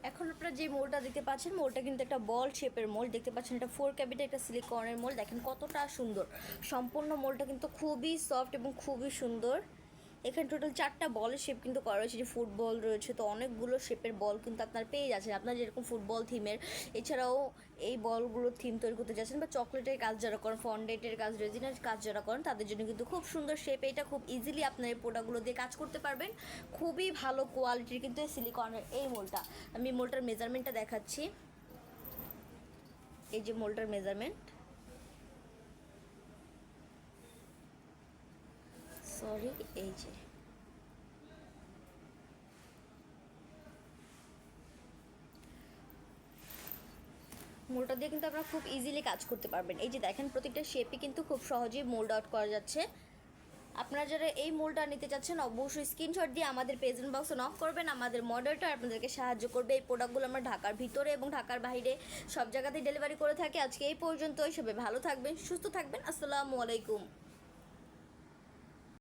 এখন আপনারা যে মোলটা দেখতে পাচ্ছেন, মোলটা কিন্তু একটা বল শেপের মোল দেখতে পাচ্ছেন। এটা 4 ক্যাবিটের একটা সিলিকনের মোল। দেখেন কতটা সুন্দর, সম্পূর্ণ মোলটা কিন্তু খুবই সফট এবং খুবই সুন্দর। এখানে টোটাল 4টা বলের শেপ কিন্তু করা রয়েছে, যে ফুটবল রয়েছে, তো অনেকগুলো শেপের বল কিন্তু আপনার পেয়ে যাচ্ছেন। আপনার যেরকম ফুটবল থিমের, এছাড়াও এই বলগুলোর থিম তৈরি করতে যাচ্ছেন, বা চকলেটের কাজ যারা করেন, ফন্ডেন্টের কাজ, রেজিনের কাজ যারা করেন, তাদের জন্য কিন্তু খুব সুন্দর শেপ। এটা খুব ইজিলি আপনার এই প্রোডাক্টগুলো দিয়ে কাজ করতে পারবেন। খুবই ভালো কোয়ালিটির কিন্তু এই সিলিকনের এই মোলটা। আমি মোলটার মেজারমেন্টটা দেখাচ্ছি। এই যে মোলটার মেজারমেন্ট, সরি, এই যে মোলটা দিয়ে কিন্তু আপনারা খুব ইজিলি কাজ করতে পারবেন। এই যে দেখেন প্রত্যেকটা শেপই কিন্তু খুব সহজেই মোল্ড আউট করা যাচ্ছে। আপনারা যারা এই মোলটা নিতে চাচ্ছেন অবশ্যই স্ক্রিনশট দিয়ে আমাদের প্রেজেন্ট বক্সে নক করবেন। আমাদের মডারেটর আপনাদেরকে সাহায্য করবে। এই প্রোডাক্টগুলো আমরা ঢাকার ভিতরে এবং ঢাকার বাইরে সব জায়গাতেই ডেলিভারি করে থাকি। আজকে এই পর্যন্তই, সবাই ভালো থাকবেন, সুস্থ থাকবেন। আসসালামু আলাইকুম।